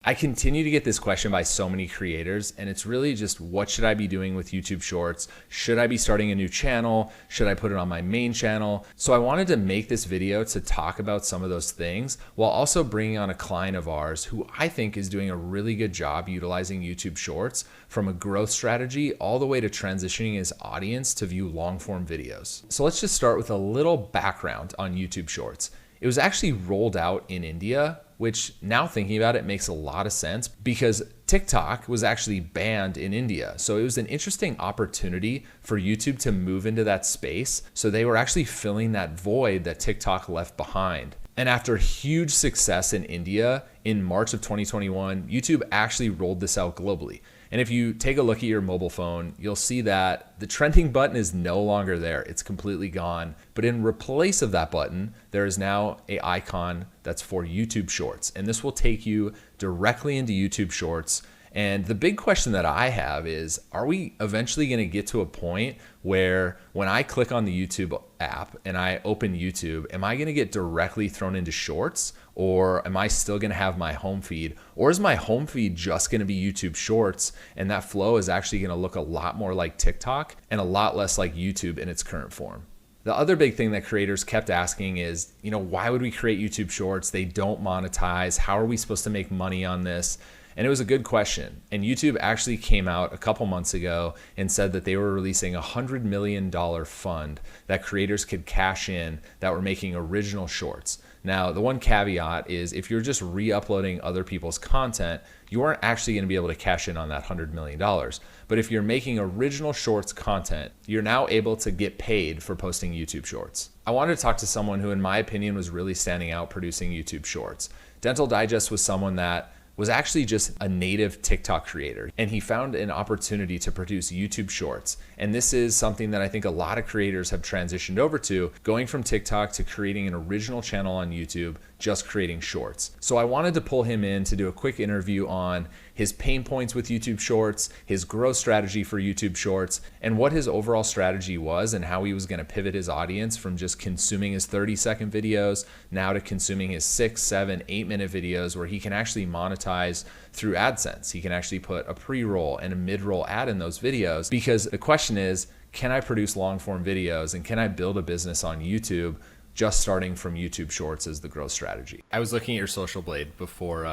I continue to get this question by so many creators, and it's really just, what should I be doing with YouTube Shorts? Should I be starting a new channel? Should I put it on my main channel? So I wanted to make this video to talk about some of those things while also bringing on a client of ours who I think is doing a really good job utilizing YouTube Shorts from a growth strategy all the way to transitioning his audience to view long form videos. So let's just start with a little background on YouTube Shorts. It was actually rolled out in India, which now thinking about it makes a lot of sense because TikTok was actually banned in India. So it was an interesting opportunity for YouTube to move into that space. So they were actually filling that void that TikTok left behind. And after huge success in India in March of 2021, YouTube actually rolled this out globally. And if you take a look at your mobile phone, you'll see that the trending button is no longer there. It's completely gone. But in replace of that button, there is now an icon that's for YouTube Shorts. And this will take you directly into YouTube Shorts. And the big question that I have is, are we eventually going to get to a point where when I click on the YouTube app and I open YouTube, am I going to get directly thrown into Shorts, or am I still going to have my home feed? Or is my home feed just going to be YouTube Shorts, and that flow is actually going to look a lot more like TikTok and a lot less like YouTube in its current form? The other big thing that creators kept asking is, why would we create YouTube Shorts? They don't monetize. How are we supposed to make money on this? And it was a good question. And YouTube actually came out a couple months ago and said that they were releasing a $100 million fund that creators could cash in that were making original shorts. Now, the one caveat is if you're just re-uploading other people's content, you aren't actually going to be able to cash in on that $100 million. But if you're making original shorts content, you're now able to get paid for posting YouTube Shorts. I wanted to talk to someone who, in my opinion, was really standing out producing YouTube Shorts. Dental Digest was someone that was actually just a native TikTok creator, and he found an opportunity to produce YouTube Shorts. And this is something that I think a lot of creators have transitioned over to, going from TikTok to creating an original channel on YouTube, just creating shorts. So I wanted to pull him in to do a quick interview on his pain points with YouTube Shorts, his growth strategy for YouTube Shorts, and what his overall strategy was and how he was going to pivot his audience from just consuming his 30-second videos now to consuming his 6, 7, 8-minute videos where he can actually monetize through AdSense. He can actually put a pre-roll and a mid-roll ad in those videos, because the question is, can I produce long-form videos and can I build a business on YouTube just starting from YouTube Shorts as the growth strategy? I was looking at your Social Blade before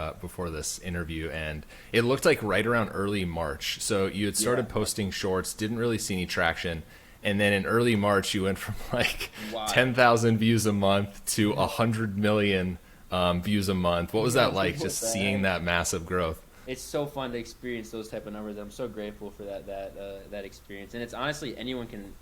this interview, and it looked like right around early March. So you had started posting shorts, didn't really see any traction. And then in early March, you went from like 10,000 views a month to 100 million views a month. What was that like, just seeing that massive growth? It's so fun to experience those type of numbers. I'm so grateful for that experience. And it's honestly, anyone can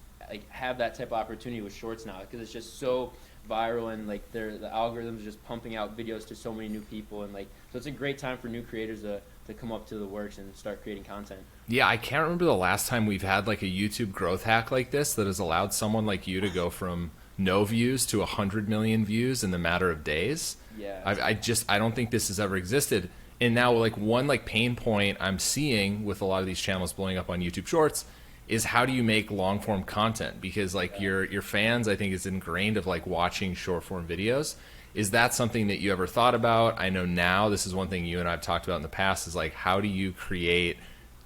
have that type of opportunity with shorts now, because it's just so viral, and the algorithms are just pumping out videos to so many new people, and so it's a great time for new creators to come up to the works and start creating content. Yeah, I can't remember the last time we've had like a YouTube growth hack like this that has allowed someone like you to go from no views to 100 million views in the matter of days. Yeah, I don't think this has ever existed. And now one pain point I'm seeing with a lot of these channels blowing up on YouTube Shorts is, how do you make long form content? Because your fans, I think, is ingrained of watching short form videos. Is that something that you ever thought about? I know now this is one thing you and I've talked about in the past, is how do you create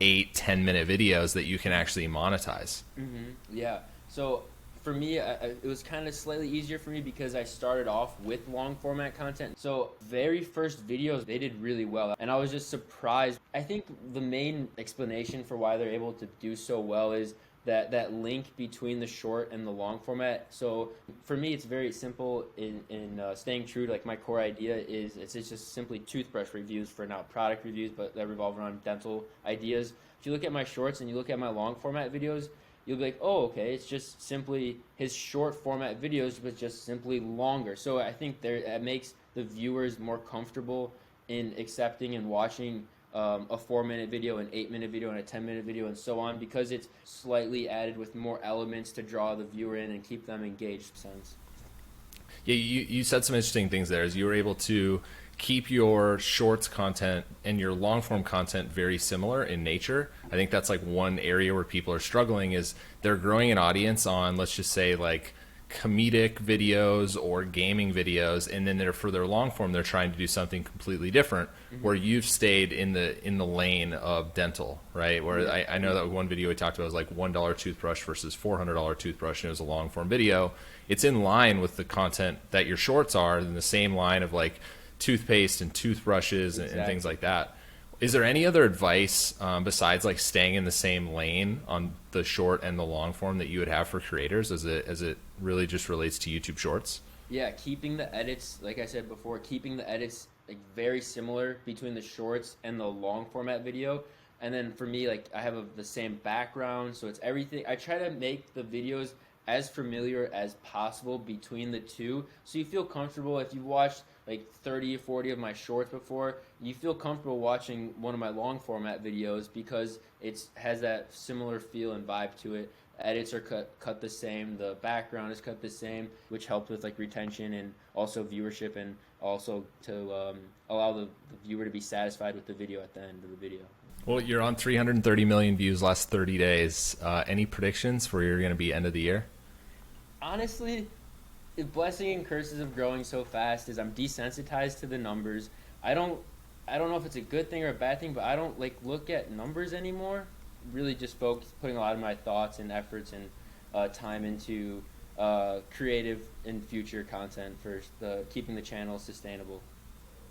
8-10 minute videos that you can actually monetize? Yeah, so for me, it was kind of slightly easier for me because I started off with long format content. So very first videos, they did really well, and I was just surprised. I think the main explanation for why they're able to do so well is that link between the short and the long format. So for me, it's very simple in staying true to my core idea is it's just simply toothbrush reviews for now product reviews, but that revolve around dental ideas. If you look at my shorts and you look at my long format videos, you'll be like, oh, okay, it's just simply his short format videos, but just simply longer. So I think that makes the viewers more comfortable in accepting and watching a 4-minute video, an 8-minute video, and a 10-minute video, and so on, because it's slightly added with more elements to draw the viewer in and keep them engaged. Yeah, you said some interesting things there. As you were able to keep your shorts content and your long form content very similar in nature. I think that's one area where people are struggling, is they're growing an audience on, let's just say comedic videos or gaming videos, and then for their long form they're trying to do something completely different, where you've stayed in the lane of dental, right? Where I know that one video we talked about was like $1 toothbrush versus $400 toothbrush, and it was a long form video. It's in line with the content that your shorts are, in the same line of like toothpaste and toothbrushes and things like that. Is there any other advice besides like staying in the same lane on the short and the long form that you would have for creators as it really just relates to YouTube Shorts? Yeah, keeping the edits, like I said before, keeping the edits like very similar between the shorts and the long format video. And then for me, like I have the same background, so it's everything. I try to make the videos as familiar as possible between the two, so you feel comfortable. If you've watched like 30 or 40 of my shorts before, you feel comfortable watching one of my long format videos because it has that similar feel and vibe to it. Edits are cut the same, the background is cut the same, which helps with like retention and also viewership, and also to allow the viewer to be satisfied with the video at the end of the video. Well, you're on 330 million views last 30 days. Any predictions for where you're going to be end of the year? Honestly, the blessing and curses of growing so fast is I'm desensitized to the numbers. I don't know if it's a good thing or a bad thing, but I don't like look at numbers anymore. Really just putting a lot of my thoughts and efforts and time into creative and future content for keeping the channel sustainable.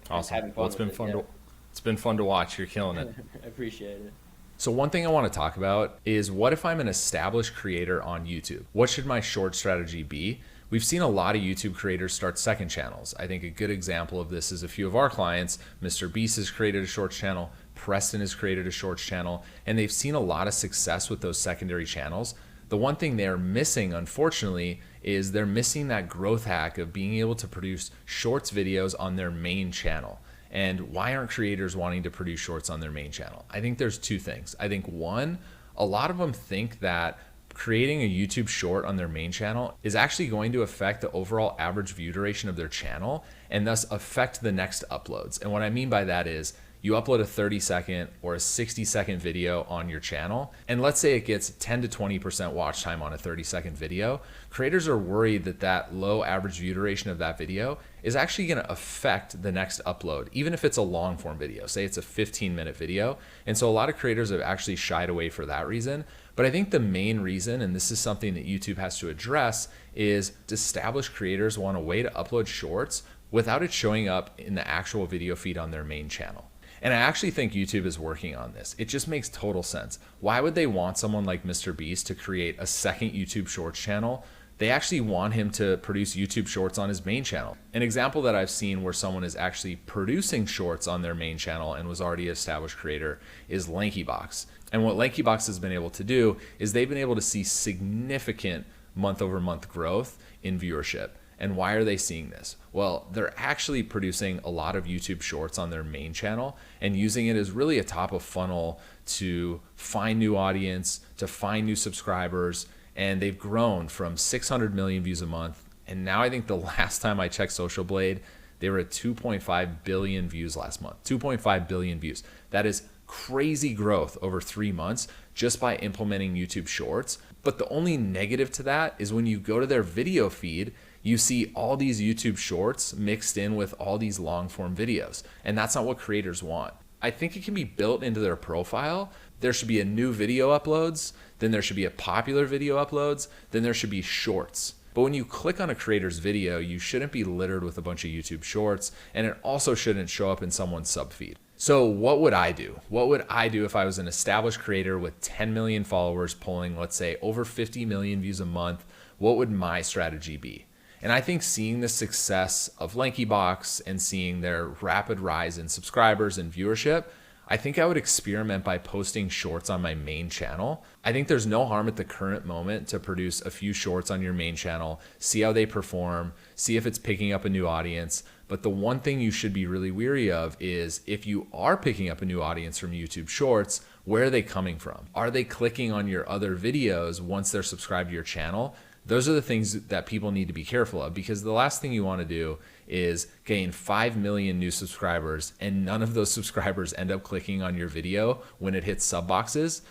Awesome. Well, it's been fun it's been fun to watch. You're killing it. I appreciate it. So one thing I want to talk about is, what if I'm an established creator on YouTube? What should my short strategy be? We've seen a lot of YouTube creators start second channels. I think a good example of this is a few of our clients. Mr. Beast has created a shorts channel. Preston has created a shorts channel, and they've seen a lot of success with those secondary channels. The one thing they're missing, unfortunately, is they're missing that growth hack of being able to produce shorts videos on their main channel. And why aren't creators wanting to produce shorts on their main channel? I think there's two things. I think one, a lot of them think that creating a YouTube short on their main channel is actually going to affect the overall average view duration of their channel, and thus affect the next uploads. And what I mean by that is, you upload a 30-second or a 60-second video on your channel, and let's say it gets 10 to 20% watch time on a 30-second video. Creators are worried that that low average view duration of that video is actually going to affect the next upload, even if it's a long form video. Say it's a 15-minute video. And so a lot of creators have actually shied away for that reason. But I think the main reason, and this is something that YouTube has to address, is established creators want a way to upload shorts without it showing up in the actual video feed on their main channel. And I actually think YouTube is working on this. It just makes total sense. Why would they want someone like Mr. Beast to create a second YouTube Shorts channel? They actually want him to produce YouTube Shorts on his main channel. An example that I've seen where someone is actually producing shorts on their main channel and was already an established creator is LankyBox. And what LankyBox has been able to do is they've been able to see significant month-over-month growth in viewership. And why are they seeing this? Well, they're actually producing a lot of YouTube shorts on their main channel and using it as really a top of funnel to find new audience, to find new subscribers. And they've grown from 600 million views a month. And now I think the last time I checked Social Blade, they were at 2.5 billion views last month. 2.5 billion views. That is crazy growth over 3 months just by implementing YouTube shorts. But the only negative to that is when you go to their video feed, you see all these YouTube shorts mixed in with all these long form videos. And that's not what creators want. I think it can be built into their profile. There should be a new video uploads, then there should be a popular video uploads, then there should be shorts. But when you click on a creator's video, you shouldn't be littered with a bunch of YouTube shorts, and it also shouldn't show up in someone's subfeed. So what would I do? What would I do if I was an established creator with 10 million followers pulling, let's say, over 50 million views a month? What would my strategy be? And I think seeing the success of LankyBox and seeing their rapid rise in subscribers and viewership, I think I would experiment by posting shorts on my main channel. I think there's no harm at the current moment to produce a few shorts on your main channel, see how they perform, see if it's picking up a new audience. But the one thing you should be really weary of is, if you are picking up a new audience from YouTube Shorts, where are they coming from? Are they clicking on your other videos once they're subscribed to your channel? Those are the things that people need to be careful of, because the last thing you want to do is gain 5 million new subscribers and none of those subscribers end up clicking on your video when it hits sub boxes.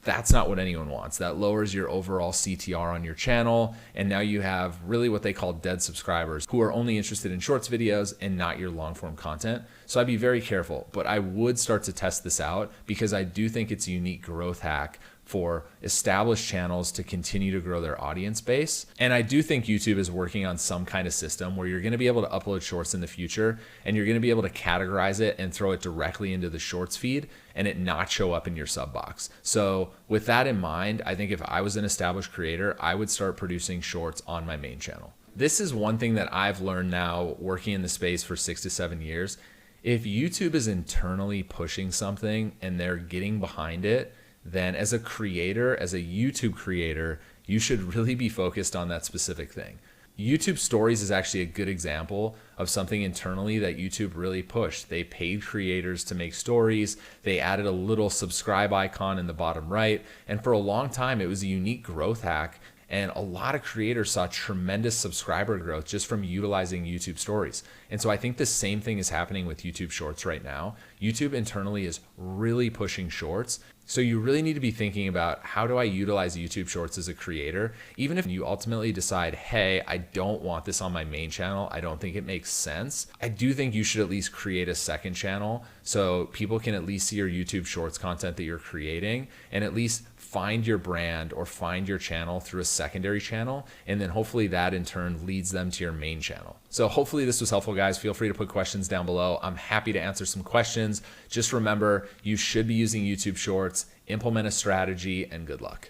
That's not what anyone wants. That lowers your overall CTR on your channel. And now you have really what they call dead subscribers who are only interested in shorts videos and not your long form content. So I'd be very careful, but I would start to test this out because I do think it's a unique growth hack for established channels to continue to grow their audience base. And I do think YouTube is working on some kind of system where you're going to be able to upload shorts in the future and you're going to be able to categorize it and throw it directly into the shorts feed and it not show up in your sub box. So with that in mind, I think if I was an established creator, I would start producing shorts on my main channel. This is one thing that I've learned now working in the space for 6 to 7 years. If YouTube is internally pushing something and they're getting behind it, then as a creator, as a YouTube creator, you should really be focused on that specific thing. YouTube Stories is actually a good example of something internally that YouTube really pushed. They paid creators to make stories. They added a little subscribe icon in the bottom right. And for a long time, it was a unique growth hack. And a lot of creators saw tremendous subscriber growth just from utilizing YouTube Stories. And so I think the same thing is happening with YouTube Shorts right now. YouTube internally is really pushing shorts. So you really need to be thinking about, how do I utilize YouTube Shorts as a creator? Even if you ultimately decide, hey, I don't want this on my main channel, I don't think it makes sense, I do think you should at least create a second channel so people can at least see your YouTube Shorts content that you're creating and at least find your brand or find your channel through a secondary channel. And then hopefully that in turn leads them to your main channel. So hopefully this was helpful, guys. Feel free to put questions down below. I'm happy to answer some questions. Just remember, you should be using YouTube Shorts, implement a strategy, and good luck.